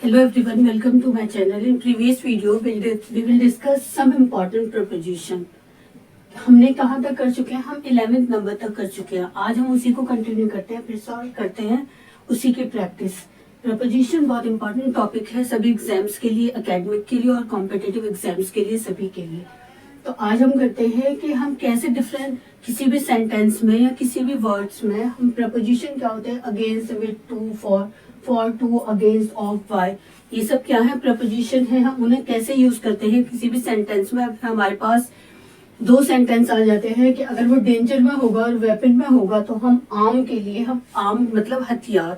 Hello everyone, welcome to my channel. In previous video, we will discuss some important preposition. हमने कहाँ तक कर चुके हैं? हम 11th नंबर तक कर चुके हैं. आज हम उसी को कंटिन्यू करते हैं, फिर सॉल्व करते हैं उसी की प्रैक्टिस. प्रपोजिशन बहुत इंपॉर्टेंट टॉपिक है सभी एग्जाम्स के लिए, एकेडमिक के लिए और कॉम्पिटिटिव एग्जाम्स के लिए, सभी के लिए. तो आज हम करते हैं कि हम कैसे डिफरेंट किसी भी सेंटेंस में या किसी भी वर्ड्स में हम प्रपोजिशन क्या होते हैं, against, with, to, for, to, against, of, by, ये सब क्या है, प्रपोजिशन है. हम उन्हें कैसे यूज करते हैं किसी भी सेंटेंस में. अगर हमारे पास दो सेंटेंस आ जाते हैं कि अगर वो डेंजर में होगा और वेपन में होगा, तो हम आर्म के लिए, हम आर्म मतलब हथियार,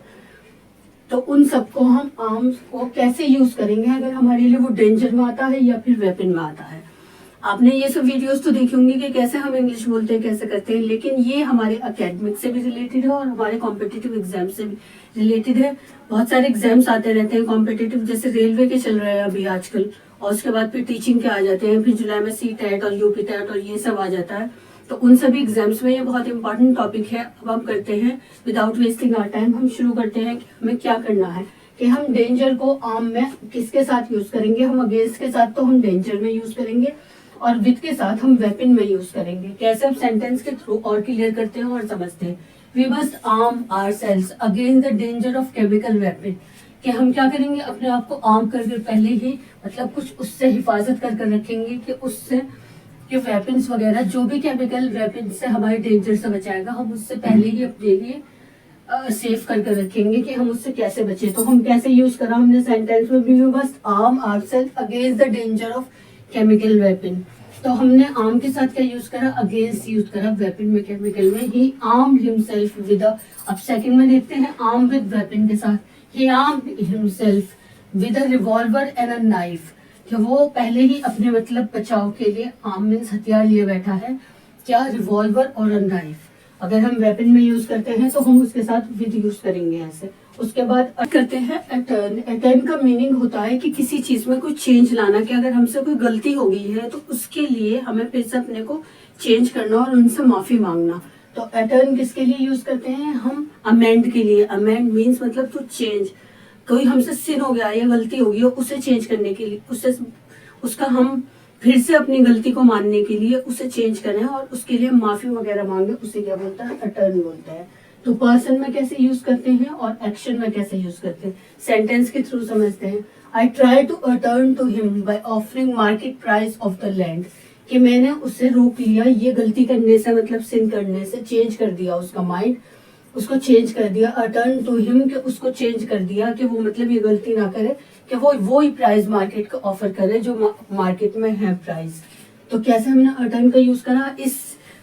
तो उन सबको हम आर्म्स को कैसे यूज करेंगे अगर हमारे लिए वो डेंजर में आता है या फिर वेपन में आता है. आपने ये सब वीडियोस तो देखे होंगे कि कैसे हम इंग्लिश बोलते हैं, कैसे करते हैं, लेकिन ये हमारे एकेडमिक से भी रिलेटेड है और हमारे कॉम्पिटिटिव एग्जाम से भी रिलेटेड है. बहुत सारे एग्जाम्स आते रहते हैं कॉम्पिटिटिव, जैसे रेलवे के चल रहे हैं अभी आजकल, और उसके बाद फिर टीचिंग के आ जाते हैं, फिर जुलाई में CTET और UP TET और ये सब आ जाता है. तो उन सभी एग्जाम्स में ये बहुत इंपॉर्टेंट टॉपिक है. अब हम करते हैं विदाउट वेस्टिंग आवर टाइम, हम शुरू करते हैं कि हमें क्या करना है, कि हम डेंजर को आर्म में किसके साथ यूज करेंगे. हम अगेंस्ट के साथ तो हम डेंजर में यूज करेंगे और विद के साथ हम वेपन में यूज करेंगे. कैसे हम सेंटेंस के थ्रू और क्लियर करते हैं और समझते हैं. We must arm ourselves against the danger of chemical weapon, कि हम क्या करेंगे, अपने आप को आर्म करके पहले ही मतलब कुछ उससे हिफाजत कर रखेंगे कि उससे कि वेपन्स वगैरह जो भी केमिकल वेपन से हमारे डेंजर से बचाएगा, हम उससे पहले ही अपने लिए सेफ करके रखेंगे कि हम उससे कैसे बचे. तो हम कैसे यूज करा हमने सेंटेंस में, we must arm ourselves against the danger of chemical weapon. तो हमने आर्म के साथ क्या यूज करा, अगेंस्ट यूज करा, वेपन में, केमिकल में. ही आर्म हिमसेल्फ विद, अब सेकंड में देखते हैं आर्म विद वेपन के साथ. He arm himself with a revolver and a knife, कि वो पहले ही अपने मतलब बचाव के लिए आर्म मीन्स हथियार लिए बैठा है, क्या, रिवॉल्वर और अ नाइफ. अगर हम वेपन में यूज करते हैं तो हम उसके साथ विद यूज करेंगे ऐसे. उसके बाद करते हैं अटर्न. अटर्न का मीनिंग होता है कि किसी चीज में कोई चेंज लाना, कि अगर हमसे कोई गलती हो गई है तो उसके लिए हमें फिर से अपने को चेंज करना और उनसे माफी मांगना. तो अटर्न किसके लिए यूज करते हैं, हम अमेंड के लिए. अमेंड मीन्स मतलब टू चेंज, कोई हमसे सिन हो गया या गलती हो गई, उसे चेंज करने के लिए, उसका हम फिर से अपनी गलती को मानने के लिए उसे चेंज करें और उसके लिए माफी वगैरह मांगे, उसे क्या बोलता है, अटर्न बोलता है. तो पर्सन में कैसे यूज करते हैं और एक्शन में कैसे यूज करते हैं, सेंटेंस के थ्रू समझते हैं. I try to attorn to him by offering market price of the land, कि मैंने उससे रोक लिया ये गलती करने से, मतलब सिन करने से, चेंज कर दिया उसका माइंड, उसको चेंज कर दिया. अटर्न टू हिम, कि उसको चेंज कर दिया कि वो मतलब ये गलती ना करे, कि वो ही प्राइस मार्केट को ऑफर करे जो मार्केट में है प्राइस. तो कैसे हमने अटर्न का यूज करा, इस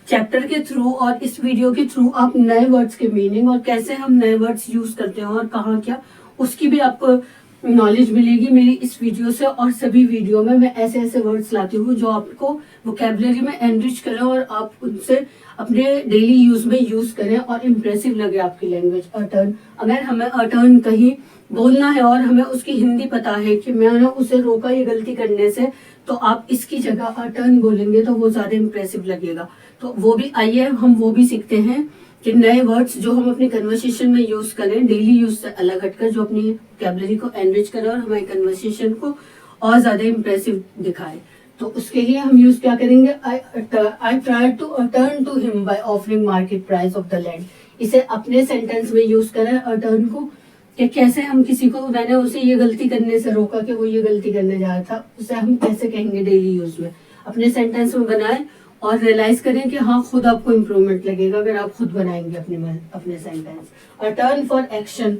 चैप्टर के थ्रू और इस वीडियो के थ्रू आप नए वर्ड्स के मीनिंग और कैसे हम नए वर्ड्स यूज करते हैं और कहाँ क्या, उसकी भी आपको नॉलेज मिलेगी मेरी इस वीडियो से. और सभी वीडियो में मैं ऐसे ऐसे वर्ड्स लाती हूँ जो आपको वोकैबुलरी में एनरिच करें और आप उनसे अपने डेली यूज में यूज करें और इम्प्रेसिव लगे आपकी लैंग्वेज. अटर्न, अगर हमें अटर्न कहीं बोलना है और हमें उसकी हिंदी पता है कि मैंने उसे रोका ये गलती करने से, तो आप इसकी जगह अटर्न बोलेंगे तो वो ज्यादा इम्प्रेसिव लगेगा. तो वो भी आइए हम वो भी सीखते हैं कि नए वर्ड्स जो हम अपनी कन्वर्सेशन में यूज करें, डेली यूज से अलग हटकर, जो अपनी वोकैबुलरी को एनरिच करे और हमारी कन्वर्सेशन को और ज्यादा इम्प्रेसिव दिखाए. तो उसके लिए हम यूज क्या करेंगे, I try to attorn to him by offering market price of the land. इसे अपने सेंटेंस में यूज करें अटर्न को, कि कैसे हम किसी को, मैंने उसे ये गलती करने से रोका कि वो ये गलती करने जा रहा था, उसे हम कैसे कहेंगे डेली यूज में, अपने सेंटेंस में बनाएं और रियलाइज करें कि हाँ खुद आपको इम्प्रूवमेंट लगेगा अगर आप खुद बनाएंगे अपने sentence. Attorn for action.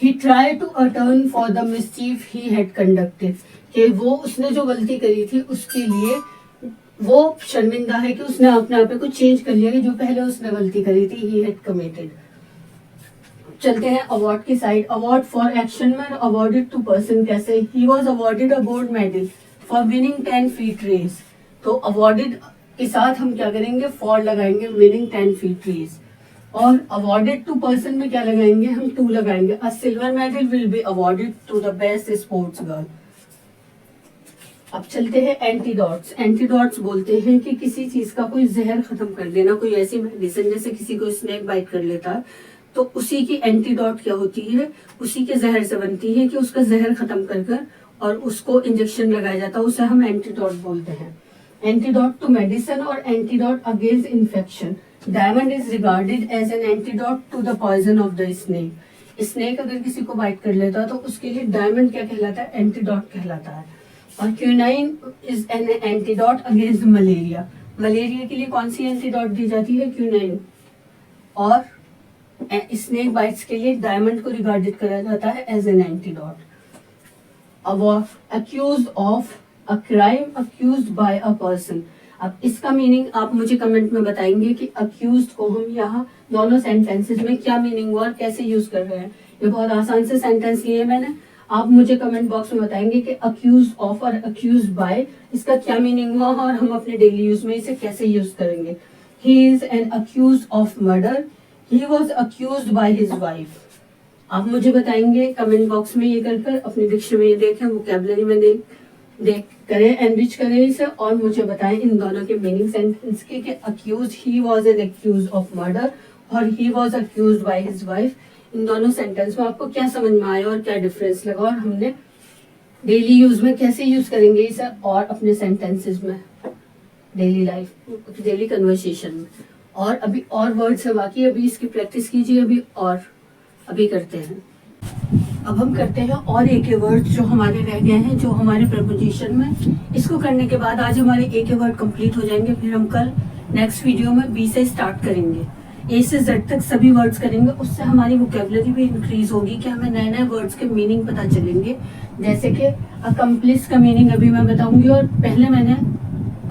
He try to attorn for the mischief he had conducted, कि वो उसने जो गलती करी थी उसके लिए वो शर्मिंदा है कि उसने अपने आप को चेंज कर लिया कि जो पहले उसने गलती करी थी, ही हैड कमिटेड. चलते हैं अवार्ड की साइड. अवार्ड फॉर एक्शन में अवार्डेड टू पर्सन, कैसे, he was awarded a gold medal for winning 10 feet race. तो अवार्डेड के साथ हम क्या करेंगे, फॉर लगाएंगे, विनिंग 10 फीट रेस. और अवार्डेड टू पर्सन में क्या लगाएंगे, हम टू लगाएंगे. A silver medal will be awarded to the best sports girl. अब चलते हैं एंटीडॉट्स. एंटीडॉट्स बोलते हैं कि किसी चीज का कोई जहर खत्म कर देना, कोई ऐसी मेडिसिन, जैसे किसी को स्नेक बाइट कर लेता है तो उसी की एंटीडोट क्या होती है, उसी के जहर से बनती है कि उसका जहर खत्म कर कर और उसको इंजेक्शन लगाया जाता है, उसे हम एंटीडोट बोलते हैं। एंटीडोट टू मेडिसिन और antidote against infection. Diamond is regarded as an antidote to the poison of the snake. Snake अगर किसी को बाइट कर लेता है तो उसके लिए डायमंड क्या कहलाता है, एंटीडोट कहलाता है। और quinine is an antidote against malaria. Malaria के लिए कौन सी एंटीडोट दी जाती है, क्यूनाइन। और स्नेक बाइट्स के लिए डायमंड को रिगार्डेड करा जाता है एज एन एंटीडोट। अब accuse of a crime accused by a person. अब इसका मीनिंग आप मुझे कमेंट में बताएंगे कि अक्यूज्ड को हम यहाँ दोनों सेंटेंसेस में क्या मीनिंग हुआ और कैसे यूज कर रहे हैं। ये बहुत आसान से सेंटेंस लिए मैंने, आप मुझे कमेंट बॉक्स में बताएंगे कि अक्यूज ऑफ और अक्यूज बाय इसका क्या मीनिंग हुआ और हम अपने डेली यूज में इसे कैसे यूज करेंगे। He is an accuse of murder, he was accuse by his wife. आप मुझे बताएंगे कमेंट बॉक्स में ये कर अपनी डिक्शनरी में देखें, वोकैबुलरी में देख करें, एनरिच करें इसे और मुझे बताएं इन दोनों के मीनिंग सेंटेंस के कि accuse, he was an accuse of murder और he was accuse by his wife. इन दोनों सेंटेंस में आपको क्या समझ में आया और क्या डिफरेंस लगा और हमने डेली यूज में कैसे यूज करेंगे इसे और अपने सेंटेंसेस में, डेली लाइफ, डेली कन्वर्सेशन में। और अभी और वर्ड्स है बाकी, अभी इसकी प्रैक्टिस कीजिए अभी करते हैं। अब हम करते हैं और एक वर्ड जो हमारे रह गए हैं, जो हमारे प्रपोजिशन में। इसको करने के बाद आज हमारे एक वर्ड कंप्लीट हो जाएंगे, फिर हम कल नेक्स्ट वीडियो में बी से स्टार्ट करेंगे। ए से जेड तक सभी वर्ड्स करेंगे, उससे हमारी वोकैबुलरी भी इंक्रीज होगी कि हमें नए नए वर्ड्स के मीनिंग पता चलेंगे। जैसे कि अकम्प्लिस का मीनिंग अभी मैं बताऊंगी, और पहले मैंने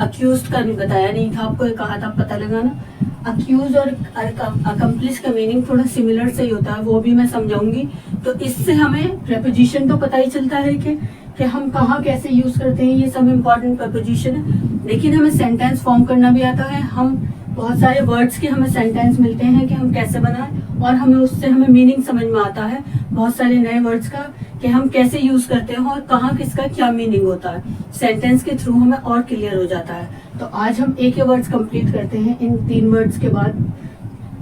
अक्यूज्ड का बताया नहीं था, आपको कहा था पता लगाना। अक्यूज और अकम्प्लिस का मीनिंग थोड़ा सिमिलर से ही होता है, वो भी मैं समझाऊंगी। तो इससे हमें प्रपोजिशन तो पता ही चलता है कि हम कहाँ कैसे यूज करते हैं, ये सब इम्पोर्टेंट प्रपोजिशन है। लेकिन हमें सेंटेंस फॉर्म करना भी आता है। हम बहुत सारे वर्ड्स के हमें सेंटेंस मिलते हैं कि हम कैसे बनाएं, और हमें उससे हमें मीनिंग समझ में आता है बहुत सारे नए वर्ड्स का कि हम कैसे यूज करते हैं और कहाँ किसका क्या मीनिंग होता है। सेंटेंस के थ्रू हमें और क्लियर हो जाता है। तो आज हम एक वर्ड्स कंप्लीट करते हैं इन 3 वर्ड्स के बाद।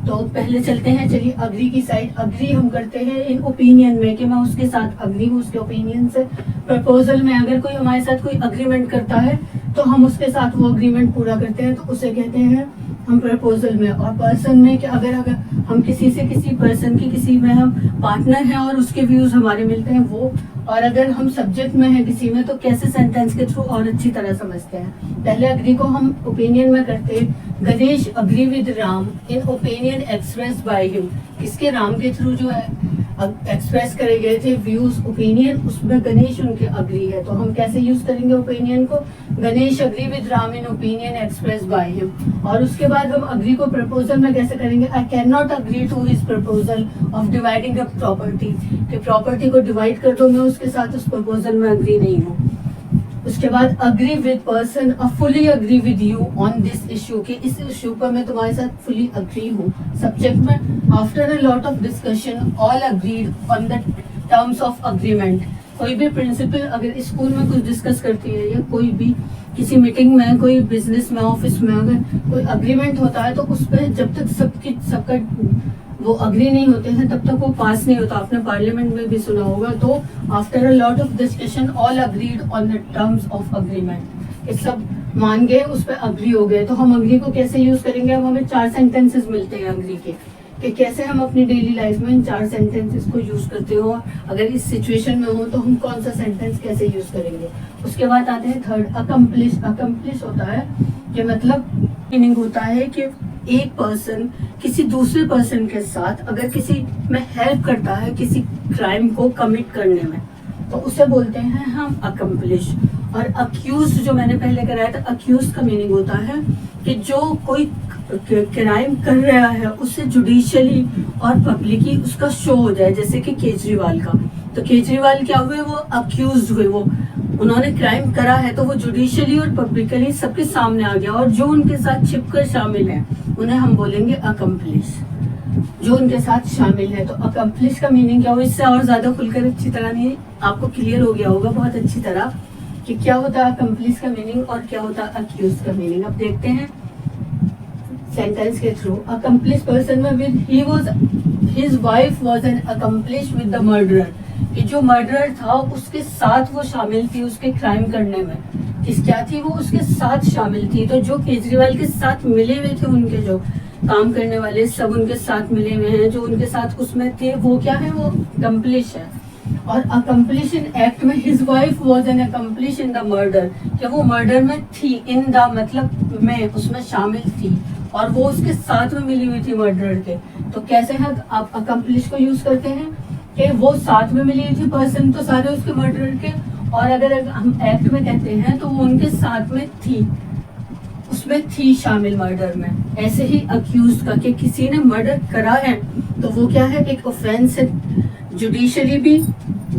तो पहले चलते हैं, चलिए अग्री की साइड। अग्री हम करते हैं इन ओपिनियन में कि मैं उसके साथ अग्री हूँ, उसके ओपिनियन से। प्रपोजल में अगर कोई हमारे साथ कोई अग्रीमेंट करता है तो हम उसके साथ वो अग्रीमेंट पूरा करते हैं, तो उसे कहते हैं हम प्रपोजल में। और पर्सन में कि अगर हम किसी पर्सन की किसी में हम पार्टनर हैं और उसके व्यूज हमारे मिलते हैं वो। और अगर हम सब्जेक्ट में हैं किसी में, तो कैसे सेंटेंस के थ्रू और अच्छी तरह समझते हैं। पहले अग्री को हम ओपिनियन में करते हैं। Ganesh agree with Ram in opinion express by him. किसके, राम के थ्रू जो है एक्सप्रेस करे गए थे व्यूज, ओपिनियन, उसमें गणेश उनके अग्री है। तो हम कैसे यूज करेंगे ओपिनियन को, Ganesh agree with Ram in opinion express by him. और उसके बाद हम अग्री को प्रपोजल में कैसे करेंगे, I can not agree to his proposal of dividing a property, कि प्रॉपर्टी को डिवाइड कर दो, मैं उसके साथ उस प्रपोजल में अग्री नहीं हूँ। उसके बाद agree with person, fully agree with you on this issue, कि इस इश्यू पर मैं तुम्हारे साथ फुली अग्री हूँ। सब्जेक्ट में after a lot of discussion all agreed on the terms of agreement. कोई भी प्रिंसिपल अगर स्कूल में कुछ डिस्कस करती है या कोई भी किसी मीटिंग में, कोई बिजनेस में, ऑफिस में अगर कोई अग्रीमेंट होता है तो उस पर जब तक सबका वो अग्री नहीं होते हैं तब तक वो पास नहीं होता। आपने पार्लियामेंट में भी सुना होगा। तो after a lot of discussion all agreed on the terms of agreement, ये सब मान गए, उस पर अग्री हो गए। तो हम अग्री को कैसे यूज करेंगे, अब हमें 4 सेंटेंसेस मिलते हैं अग्री के, कि कैसे हम अपनी डेली लाइफ में इन 4 सेंटेंसेस को यूज करते हो। अगर इस सिचुएशन में हो तो हम कौन सा सेंटेंस कैसे यूज करेंगे। उसके बाद आते हैं थर्ड, अकम्प्लिश। अकम्प्लिश होता है कि मतलब मीनिंग होता है कि एक पर्सन किसी दूसरे पर्सन के साथ अगर किसी में हेल्प करता है किसी क्राइम को कमिट करने में, तो उसे बोलते हैं हम अकम्प्लिश। और अक्यूज जो मैंने पहले कराया था, अक्यूज का मीनिंग होता है कि जो कोई क्राइम कर रहा है उससे जुडिशियली और पब्लिकली उसका शो हो जाए। जैसे कि केजरीवाल का, तो केजरीवाल क्या हुए, वो अक्यूज हुए, वो उन्होंने क्राइम करा है तो वो जुडिशियली और पब्लिकली सबके सामने आ गया। और जो उनके साथ छिपकर शामिल है उन्हें हम बोलेंगे अकम्प्लिश, जो उनके साथ शामिल है। तो अकम्प्लिश का मीनिंग क्या हो, इससे और ज्यादा खुलकर अच्छी तरह नहीं आपको क्लियर हो गया होगा बहुत अच्छी तरह कि क्या होता है अकम्प्लिश का मीनिंग और क्या होता है अक्यूज का मीनिंग। अब देखते हैं सेंटेंस के थ्रू। अकम्प्लिश पर्सन में with his wife was an accomplish with the murderer, कि जो मर्डरर था उसके साथ वो शामिल थी उसके क्राइम करने में। क्या थी वो उसके साथ शामिल थी। तो जो केजरीवाल के साथ मिले हुए थे, उनके जो काम करने वाले सब उनके साथ मिले हुए हैं, जो उनके साथ उसमें थे, वो क्या है, वो अकम्प्लिश है। और अकम्प्लिश इन एक्ट में his wife was an accomplish in the murder, कि वो मर्डर में थी, इन द मतलब में, उसमें शामिल थी और वो उसके साथ में मिली हुई थी मर्डर के। तो कैसे है आप अकम्प्लिश को यूज करते हैं कि वो साथ में मिली हुई थी पर्सन तो सारे उसके मर्डर के, और अगर हम एक्ट में कहते हैं तो वो उनके साथ में थी, उसमें थी शामिल मर्डर में। ऐसे ही अक्यूज का कि किसी ने मर्डर करा है तो वो क्या है, एक ऑफेंस है, जुडिशली भी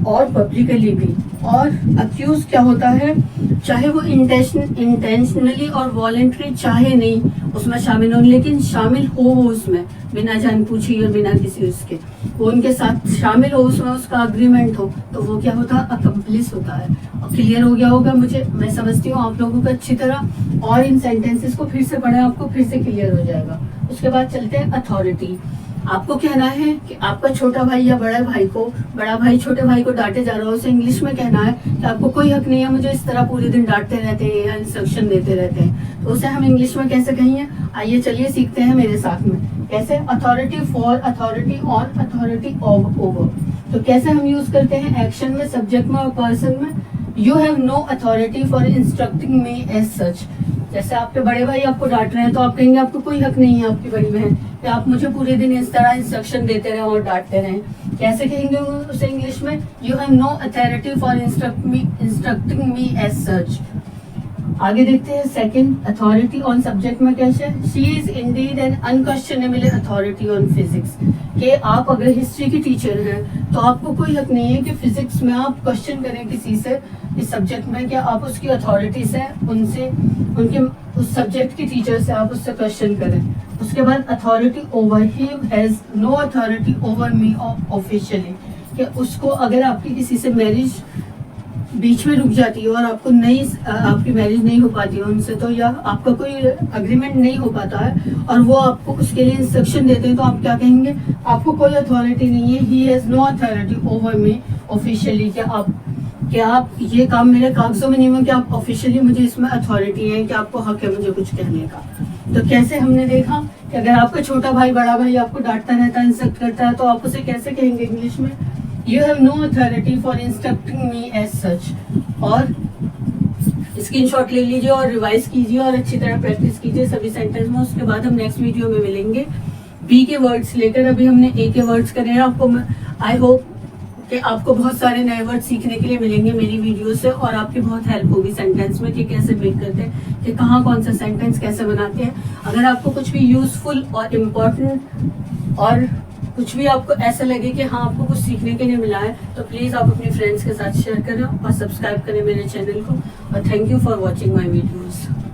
और पब्लिकली भी। और अक्यूज क्या होता है, चाहे वो इंटेंशनली और वॉलेंट्री चाहे नहीं उसमें शामिल हो, लेकिन शामिल हो वो उसमें बिना जान पूछी और बिना किसी उसके, वो उनके साथ शामिल हो, उसमें उसका अग्रीमेंट हो, तो वो क्या होता है, अकम्प्लिस होता है। और क्लियर हो गया होगा मुझे, मैं समझती हूँ आप लोगों को अच्छी तरह। और इन सेंटेंसेस को फिर से पढ़ें, आपको फिर से क्लियर हो जाएगा। उसके बाद चलते हैं अथॉरिटी। आपको कहना है कि आपका छोटा भाई या बड़ा भाई छोटे भाई को डांटे जा रहा हो, उसे इंग्लिश में कहना है कि आपको कोई हक नहीं है मुझे इस तरह पूरे दिन डांटते रहते हैं या इंस्ट्रक्शन देते रहते हैं, तो उसे हम इंग्लिश में कैसे कहेंगे। आइए चलिए सीखते हैं मेरे साथ में। कैसे, authority for, authority on, authority over. तो कैसे हम यूज करते हैं, एक्शन में, सब्जेक्ट में और पर्सन में। You have no authority for instructing me as such. जैसे आपके बड़े भाई आपको डांट रहे हैं तो आप कहेंगे आपको कोई हक नहीं है आपकी बड़ी बहन कि आप मुझे पूरे दिन इस तरह इंस्ट्रक्शन देते रहे और डांटते रहे। कैसे कहेंगे उसे इंग्लिश में, you have no authority for instructing me as such. आगे देखते हैं सेकंड, अथॉरिटी ऑन सब्जेक्ट में कैसे, she is indeed an unquestionable authority on physics. कि आप अगर हिस्ट्री की टीचर हैं तो आपको कोई हक नहीं है कि फिजिक्स में आप क्वेश्चन करें किसी से इस सब्जेक्ट में, कि आप उसकी अथॉरिटी से उनसे, उनके उस सब्जेक्ट की टीचर से आप उससे क्वेश्चन करें। उसके बाद authority over, he has no authority over me officially, कि उसको अगर आपकी किसी से मैरिज बीच में रुक जाती है और आपको आपकी मैरिज नहीं हो पाती है उनसे, तो या आपका कोई अग्रीमेंट नहीं हो पाता है और वो आपको उसके लिए इंस्ट्रक्शन देते हैं, तो आप क्या कहेंगे, आपको कोई अथॉरिटी नहीं है, he has no authority over me officially, कि आप ये काम मेरे कागजों में नहीं हो कि आप ऑफिशियली मुझे इसमें अथॉरिटी है कि आपको हक है मुझे कुछ कहने का। तो कैसे हमने देखा कि अगर आपका छोटा भाई बड़ा भाई आपको डांटता रहता है, इंस्ट्रक्ट करता है, तो आप उसे कैसे कहेंगे इंग्लिश में, you have no authority for instructing me as such. और स्क्रीनशॉट ले लीजिए और रिवाइज कीजिए और अच्छी तरह प्रैक्टिस कीजिए सभी सेंटेंस में। उसके बाद हम नेक्स्ट वीडियो में मिलेंगे बी के वर्ड्स लेकर। अभी हमने ए के वर्ड्स करे हैं। आपको आई होप कि आपको बहुत सारे नए वर्ड सीखने के लिए मिलेंगे मेरी वीडियो से, और आपकी बहुत हेल्प होगी सेंटेंस में कि कैसे मेक करते हैं, कि कहाँ कौन सा सेंटेंस कैसे बनाते हैं। अगर आपको कुछ भी यूजफुल और इम्पोर्टेंट और कुछ भी आपको ऐसा लगे कि हाँ आपको कुछ सीखने के लिए मिला है, तो प्लीज़ आप अपने फ्रेंड्स के साथ शेयर करें और सब्सक्राइब करें मेरे चैनल को। और thank you for watching my videos.